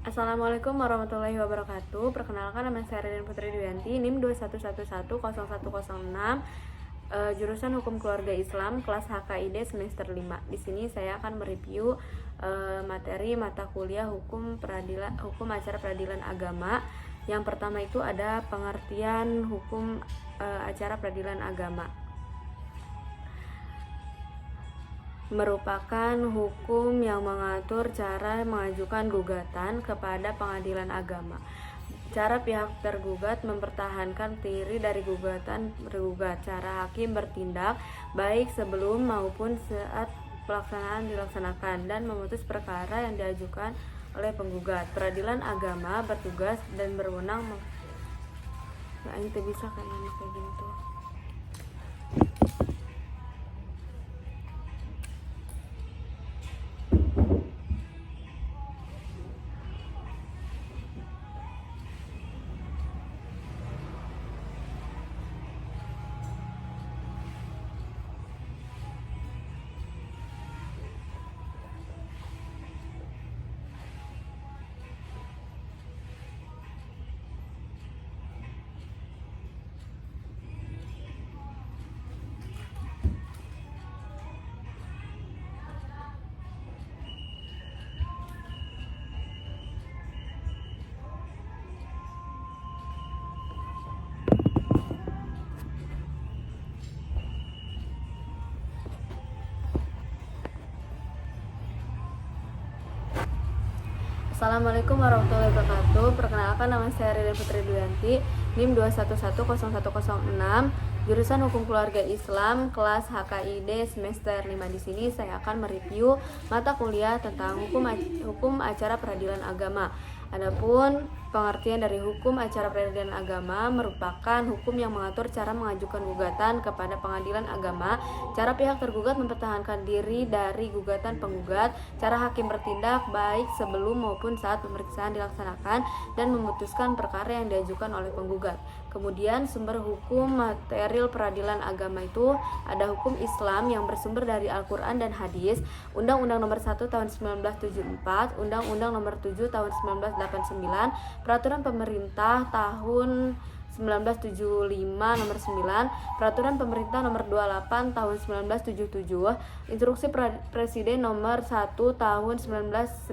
Assalamualaikum warahmatullahi wabarakatuh. Perkenalkan, nama saya Ririn Putri Dwianti, NIM 21110106, jurusan Hukum Keluarga Islam, kelas HKID semester 5. Di sini saya akan mereview materi mata kuliah hukum acara peradilan agama. Yang pertama itu ada pengertian hukum acara peradilan agama. Merupakan hukum yang mengatur cara mengajukan gugatan kepada pengadilan agama. Cara pihak tergugat mempertahankan diri dari gugatan tergugat. Cara hakim bertindak baik sebelum maupun saat pelaksanaan dilaksanakan dan memutus perkara yang diajukan oleh penggugat. Peradilan agama bertugas dan berwenang itu bisa kan kayak gitu. Assalamualaikum warahmatullahi wabarakatuh. Perkenalkan, nama saya Ririn Putri Dwianti, NIM 21110106, jurusan Hukum Keluarga Islam, kelas HKID semester 5. Di sini saya akan mereview mata kuliah tentang hukum acara peradilan agama. Adapun pengertian dari hukum acara peradilan agama merupakan hukum yang mengatur cara mengajukan gugatan kepada pengadilan agama, cara pihak tergugat mempertahankan diri dari gugatan penggugat, cara hakim bertindak baik sebelum maupun saat pemeriksaan dilaksanakan dan memutuskan perkara yang diajukan oleh penggugat. Kemudian sumber hukum material peradilan agama itu ada hukum Islam yang bersumber dari Al-Quran dan Hadis, Undang-Undang Nomor 1 Tahun 1974, Undang-Undang Nomor 7 Tahun 1989, Peraturan Pemerintah Tahun 1975 Nomor 9, Peraturan Pemerintah Nomor 28 Tahun 1977, Instruksi Presiden Nomor 1 Tahun 1991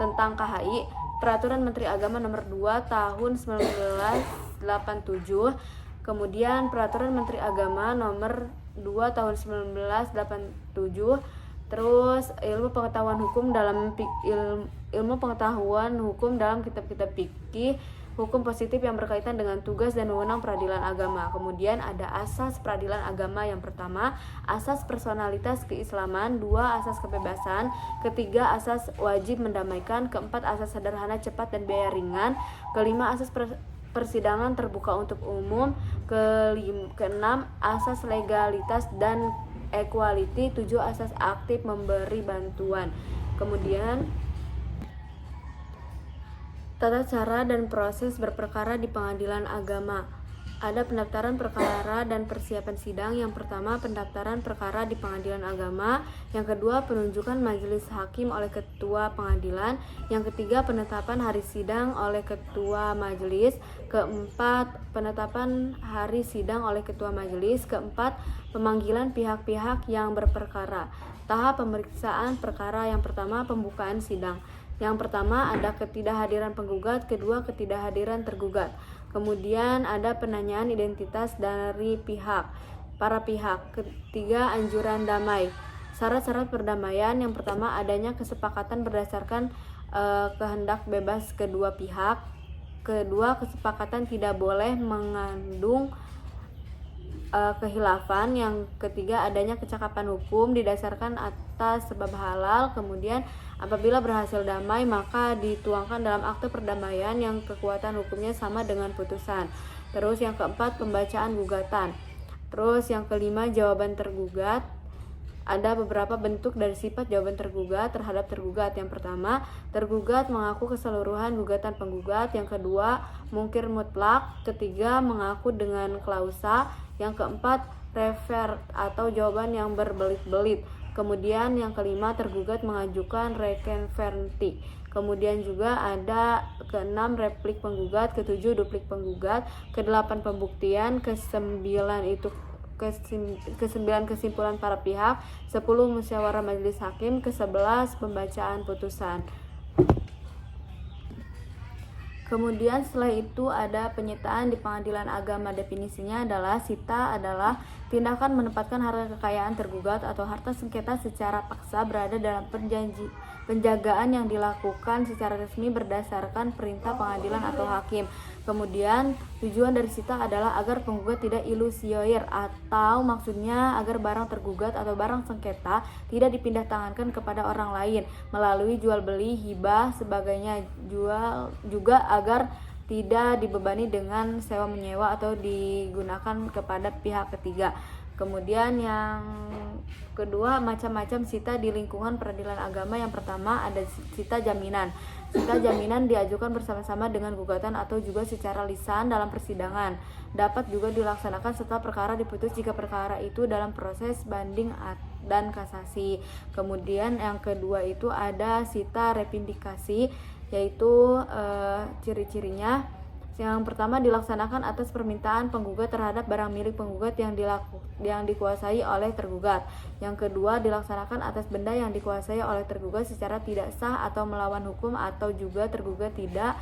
tentang KHI, Peraturan Menteri Agama Nomor 2 Tahun 1987, kemudian Peraturan Menteri Agama Nomor 2 Tahun 1987, terus ilmu pengetahuan hukum dalam kitab-kitab fikih, hukum positif yang berkaitan dengan tugas dan wewenang peradilan agama. Kemudian ada asas peradilan agama. Yang pertama, asas personalitas keislaman. 2, asas kebebasan. Ketiga, asas wajib mendamaikan. Keempat, asas sederhana, cepat, dan biaya ringan. Kelima, asas persidangan terbuka untuk umum. Keenam, asas legalitas dan equality. 7, asas aktif memberi bantuan. Kemudian tata cara dan proses berperkara di pengadilan agama. Ada pendaftaran perkara dan persiapan sidang. Yang pertama, pendaftaran perkara di pengadilan agama. Yang kedua, penunjukan majelis hakim oleh ketua pengadilan. Yang ketiga, penetapan hari sidang oleh ketua majelis. Keempat, penetapan hari sidang oleh ketua majelis. Keempat, pemanggilan pihak-pihak yang berperkara. Tahap pemeriksaan perkara. Yang pertama, pembukaan sidang. Yang pertama ada ketidakhadiran penggugat, kedua ketidakhadiran tergugat. Kemudian ada penanyaan identitas dari para pihak. Ketiga, anjuran damai. Syarat-syarat perdamaian. Yang pertama, adanya kesepakatan berdasarkan kehendak bebas kedua pihak. Kedua, kesepakatan tidak boleh mengandung kehilafan. Yang ketiga, adanya kecakapan hukum didasarkan atas sebab halal. Kemudian apabila berhasil damai, maka dituangkan dalam akte perdamaian yang kekuatan hukumnya sama dengan putusan. Terus yang keempat, pembacaan gugatan. Terus yang kelima, jawaban tergugat. Ada beberapa bentuk dari sifat jawaban tergugat terhadap tergugat. Yang pertama, tergugat mengaku keseluruhan gugatan penggugat. Yang kedua, mungkir mutlak. Ketiga, mengaku dengan klausa. Yang keempat, revert atau jawaban yang berbelit-belit. Kemudian yang kelima, tergugat mengajukan rekenverti. Kemudian juga ada keenam, replik penggugat, ketujuh, duplik penggugat, kedelapan, pembuktian, kesembilan itu kesembilan, kesimpulan para pihak, 10, musyawarah majelis hakim, ke-11, pembacaan putusan. Kemudian setelah itu ada penyitaan di pengadilan agama. Definisinya adalah sita adalah tindakan menempatkan harta kekayaan tergugat atau harta sengketa secara paksa berada dalam penjagaan yang dilakukan secara resmi berdasarkan perintah pengadilan atau hakim. Kemudian tujuan dari sita adalah agar penggugat tidak ilusioner, atau maksudnya agar barang tergugat atau barang sengketa tidak dipindah tangankan kepada orang lain melalui jual beli, hibah, sebagainya. Juga agar tidak dibebani dengan sewa menyewa atau digunakan kepada pihak ketiga. Kemudian yang kedua, macam-macam sita di lingkungan peradilan agama. Yang pertama ada sita jaminan. Sita jaminan diajukan bersama-sama dengan gugatan atau juga secara lisan dalam persidangan. Dapat juga dilaksanakan setelah perkara diputus jika perkara itu dalam proses banding dan kasasi. Kemudian yang kedua itu ada sita revindikasi, yaitu ciri-cirinya. Yang pertama, dilaksanakan atas permintaan penggugat terhadap barang milik penggugat yang dikuasai oleh tergugat. Yang kedua, dilaksanakan atas benda yang dikuasai oleh tergugat secara tidak sah atau melawan hukum, atau juga tergugat tidak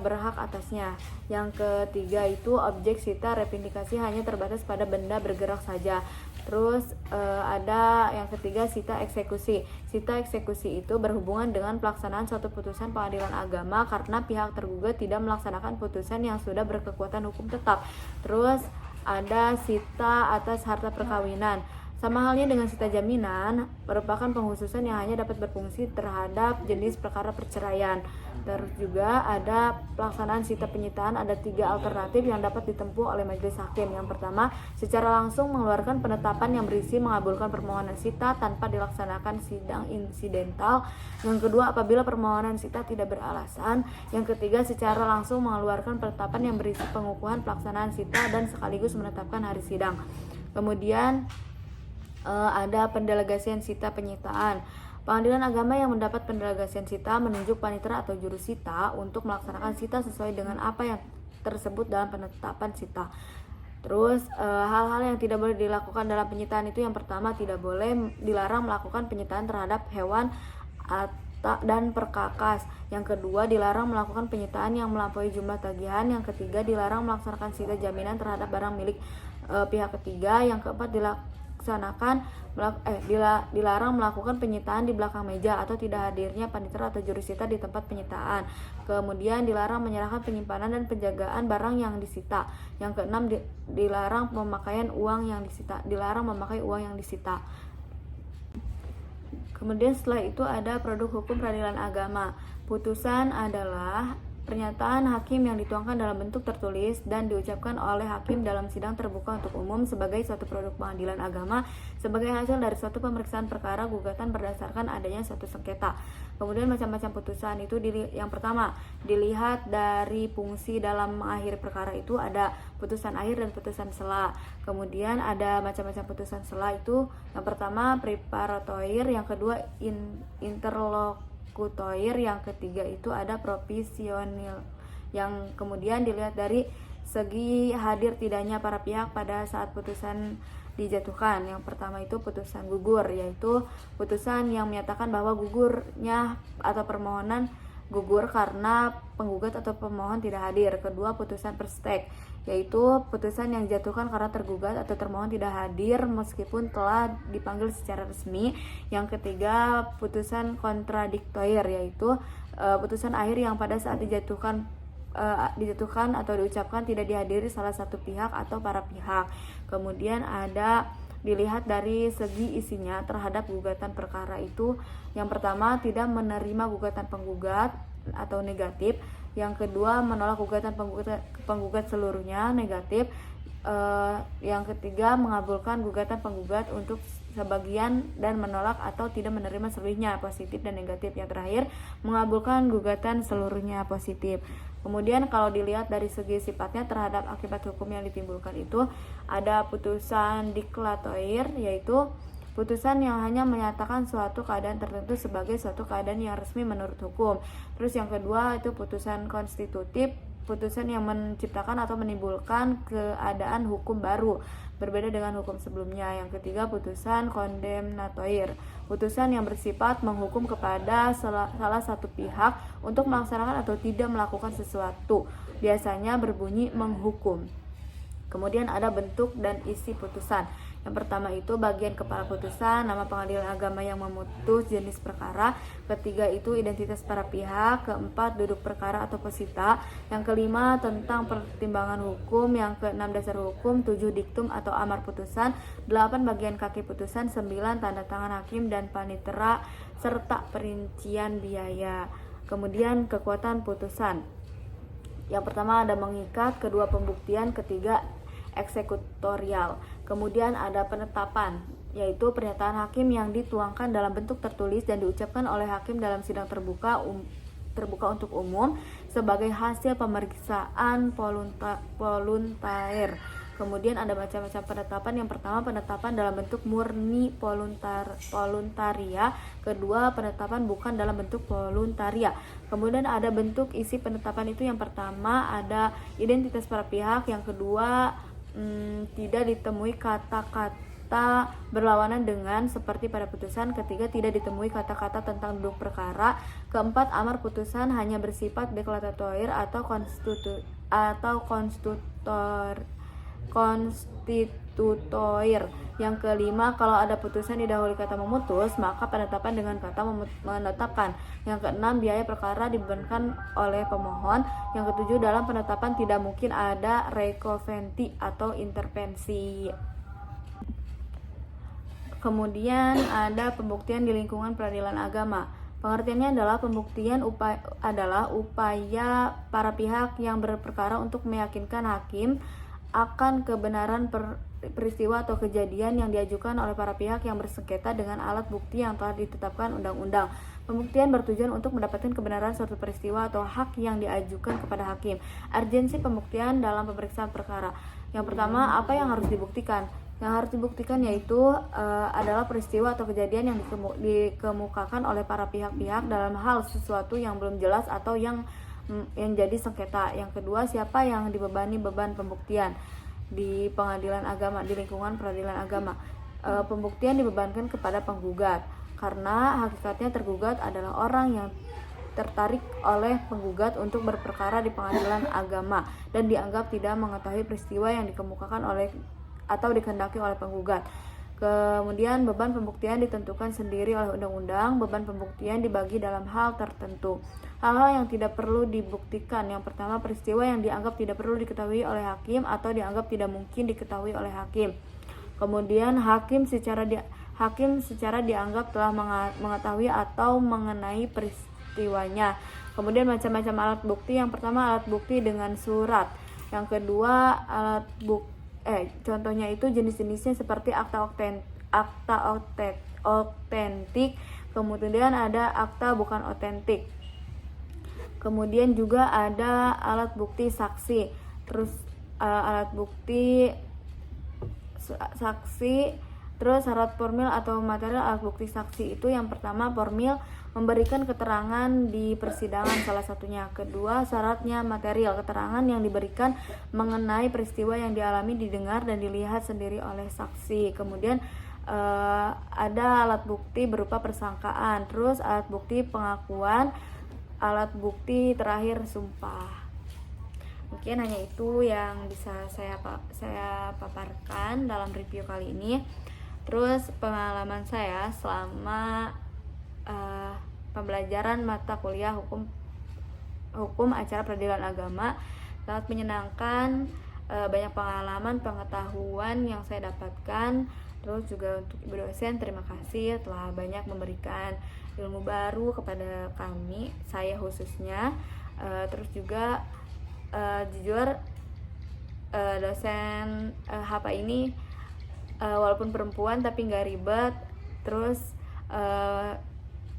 berhak atasnya. Yang ketiga itu objek sita revindikasi hanya terbatas pada benda bergerak saja. Terus ada yang ketiga, sita eksekusi. Sita eksekusi itu berhubungan dengan pelaksanaan suatu putusan pengadilan agama karena pihak tergugat tidak melaksanakan putusan yang sudah berkekuatan hukum tetap. Terus ada sita atas harta perkawinan. Sama halnya dengan sita jaminan, merupakan penghususan yang hanya dapat berfungsi terhadap jenis perkara perceraian. Terus juga ada pelaksanaan sita penyitaan. Ada 3 alternatif yang dapat ditempuh oleh majelis hakim. Yang pertama, secara langsung mengeluarkan penetapan yang berisi mengabulkan permohonan sita tanpa dilaksanakan sidang insidental. Yang kedua, apabila permohonan sita tidak beralasan. Yang ketiga, secara langsung mengeluarkan penetapan yang berisi pengukuhan pelaksanaan sita dan sekaligus menetapkan hari sidang. Kemudian ada pendelegasian sita penyitaan. Pengadilan agama yang mendapat pendelegasian sita menunjuk panitera atau juru sita untuk melaksanakan sita sesuai dengan apa yang tersebut dalam penetapan sita. Terus hal-hal yang tidak boleh dilakukan dalam penyitaan itu, yang pertama, tidak boleh dilarang melakukan penyitaan terhadap hewan dan perkakas. Yang kedua, dilarang melakukan penyitaan yang melampaui jumlah tagihan. Yang ketiga, dilarang melaksanakan sita jaminan terhadap barang milik pihak ketiga. Yang keempat, dilarang melakukan penyitaan di belakang meja atau tidak hadirnya panitera atau juru sita di tempat penyitaan. Kemudian dilarang menyerahkan penyimpanan dan penjagaan barang yang disita. Yang keenam, dilarang memakai uang yang disita. Kemudian setelah itu ada produk hukum peradilan agama. Putusan adalah pernyataan hakim yang dituangkan dalam bentuk tertulis dan diucapkan oleh hakim dalam sidang terbuka untuk umum sebagai suatu produk pengadilan agama sebagai hasil dari suatu pemeriksaan perkara gugatan berdasarkan adanya suatu sengketa. Kemudian macam-macam putusan itu yang pertama, dilihat dari fungsi dalam mengakhiri perkara itu. Ada putusan akhir dan putusan sela. Kemudian ada macam-macam putusan sela itu, yang pertama preparatoir, yang kedua interlokutoir, yang ketiga itu ada provisional, yang kemudian dilihat dari segi hadir tidaknya para pihak pada saat putusan dijatuhkan. Yang pertama itu putusan gugur, yaitu putusan yang menyatakan bahwa gugurnya atau permohonan gugur karena penggugat atau pemohon tidak hadir. Kedua, putusan perstek, yaitu putusan yang dijatuhkan karena tergugat atau termohon tidak hadir meskipun telah dipanggil secara resmi. Yang ketiga, putusan kontradiktoir, yaitu putusan akhir yang pada saat dijatuhkan atau diucapkan tidak dihadiri salah satu pihak atau para pihak. Kemudian ada dilihat dari segi isinya terhadap gugatan perkara itu. Yang pertama, tidak menerima gugatan penggugat atau negatif. Yang kedua, menolak gugatan penggugat seluruhnya, negatif. Yang ketiga, mengabulkan gugatan penggugat untuk sebagian dan menolak atau tidak menerima seluruhnya, positif dan negatif. Yang terakhir, mengabulkan gugatan seluruhnya, positif. Kemudian kalau dilihat dari segi sifatnya terhadap akibat hukum yang ditimbulkan itu, ada putusan diklatoir, yaitu putusan yang hanya menyatakan suatu keadaan tertentu sebagai suatu keadaan yang resmi menurut hukum. Terus yang kedua itu putusan konstitutif, putusan yang menciptakan atau menimbulkan keadaan hukum baru berbeda dengan hukum sebelumnya. Yang ketiga putusan kondemnatoir, putusan yang bersifat menghukum kepada salah satu pihak untuk melaksanakan atau tidak melakukan sesuatu, biasanya berbunyi menghukum. Kemudian ada bentuk dan isi putusan. Yang pertama itu bagian kepala putusan, nama pengadilan agama yang memutus, jenis perkara. Ketiga itu identitas para pihak. Keempat duduk perkara atau posita. Yang kelima tentang pertimbangan hukum. Yang keenam dasar hukum. 7 diktum atau amar putusan. 8 bagian kaki putusan. 9 tanda tangan hakim dan panitera serta perincian biaya. Kemudian kekuatan putusan. Yang pertama ada mengikat, kedua pembuktian, ketiga eksekutorial. Kemudian ada penetapan, yaitu pernyataan hakim yang dituangkan dalam bentuk tertulis dan diucapkan oleh hakim dalam sidang terbuka untuk umum sebagai hasil pemeriksaan voluntair. Kemudian ada macam-macam penetapan. Yang pertama penetapan dalam bentuk murni voluntaria, kedua penetapan bukan dalam bentuk voluntaria. Kemudian ada bentuk isi penetapan itu, yang pertama ada identitas para pihak, yang kedua tidak ditemui kata-kata berlawanan dengan seperti pada putusan, ketiga tidak ditemui kata-kata tentang duduk perkara, keempat amar putusan hanya bersifat deklaratoir atau konstitutoir. Yang kelima, kalau ada putusan didahului kata memutus, maka penetapan dengan kata menetapkan. Yang keenam, biaya perkara dibebankan oleh pemohon. Yang ketujuh, dalam penetapan tidak mungkin ada rekoventi atau intervensi. Kemudian ada pembuktian di lingkungan peradilan agama. Pengertiannya adalah pembuktian adalah upaya para pihak yang berperkara untuk meyakinkan hakim akan kebenaran peristiwa atau kejadian yang diajukan oleh para pihak yang bersengketa dengan alat bukti yang telah ditetapkan undang-undang. Pembuktian bertujuan untuk mendapatkan kebenaran suatu peristiwa atau hak yang diajukan kepada hakim. Urgensi pembuktian dalam pemeriksaan perkara. Yang pertama, apa yang harus dibuktikan? Yang harus dibuktikan yaitu adalah peristiwa atau kejadian yang dikemukakan oleh para pihak-pihak dalam hal sesuatu yang belum jelas atau yang jadi sengketa. Yang kedua, siapa yang dibebani beban pembuktian di pengadilan agama, di lingkungan peradilan agama. Pembuktian dibebankan kepada penggugat karena hakikatnya tergugat adalah orang yang tertarik oleh penggugat untuk berperkara di pengadilan agama dan dianggap tidak mengetahui peristiwa yang dikemukakan oleh atau dikehendaki oleh penggugat. Kemudian beban pembuktian ditentukan sendiri oleh undang-undang. Beban pembuktian dibagi dalam hal tertentu. Hal-hal yang tidak perlu dibuktikan. Yang pertama, peristiwa yang dianggap tidak perlu diketahui oleh hakim atau dianggap tidak mungkin diketahui oleh hakim. Kemudian hakim secara dianggap telah mengetahui atau mengenai peristiwanya. Kemudian macam-macam alat bukti. Yang pertama, alat bukti dengan surat. Yang kedua, alat bukti contohnya itu jenis-jenisnya seperti akta otentik, kemudian ada akta bukan otentik. Kemudian juga ada alat bukti saksi. Terus alat bukti saksi, terus syarat formil atau material alat bukti saksi itu yang pertama formil, memberikan keterangan di persidangan salah satunya. Kedua, syaratnya material, keterangan yang diberikan mengenai peristiwa yang dialami, didengar dan dilihat sendiri oleh saksi. Kemudian ada alat bukti berupa persangkaan, terus alat bukti pengakuan, alat bukti terakhir sumpah. Mungkin hanya itu yang bisa saya paparkan dalam review kali ini. Terus pengalaman saya selama pembelajaran mata kuliah hukum acara peradilan agama sangat menyenangkan. Banyak pengalaman, pengetahuan yang saya dapatkan. Terus juga untuk ibu dosen, terima kasih telah banyak memberikan ilmu baru kepada kami, saya khususnya. Terus juga jujur dosen HPA ini walaupun perempuan tapi nggak ribet, terus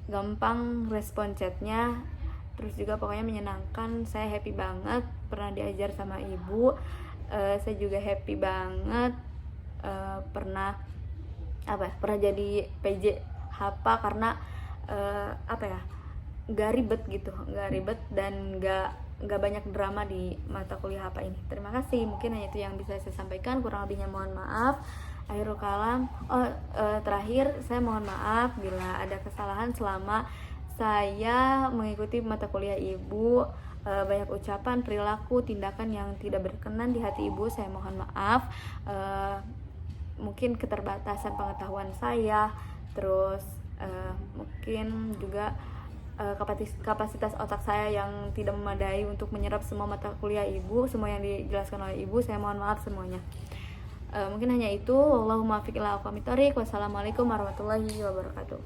gampang respon chatnya, terus juga pokoknya menyenangkan. Saya happy banget pernah diajar sama ibu. Saya juga happy banget pernah pernah jadi PJ HAPA karena nggak ribet gitu, nggak ribet dan nggak banyak drama di mata kuliah HAPA ini. Terima kasih, mungkin hanya itu yang bisa saya sampaikan, kurang lebihnya mohon maaf. Akhirul kalam. Terakhir saya mohon maaf bila ada kesalahan selama saya mengikuti mata kuliah ibu. Banyak ucapan, perilaku, tindakan yang tidak berkenan di hati ibu, saya mohon maaf. Mungkin keterbatasan pengetahuan saya, terus mungkin juga kapasitas otak saya yang tidak memadai untuk menyerap semua mata kuliah ibu, semua yang dijelaskan oleh ibu, saya mohon maaf semuanya. Mungkin hanya itu. Wallahumma fiq ila aqwamit thoriq. Wassalamualaikum warahmatullahi wabarakatuh.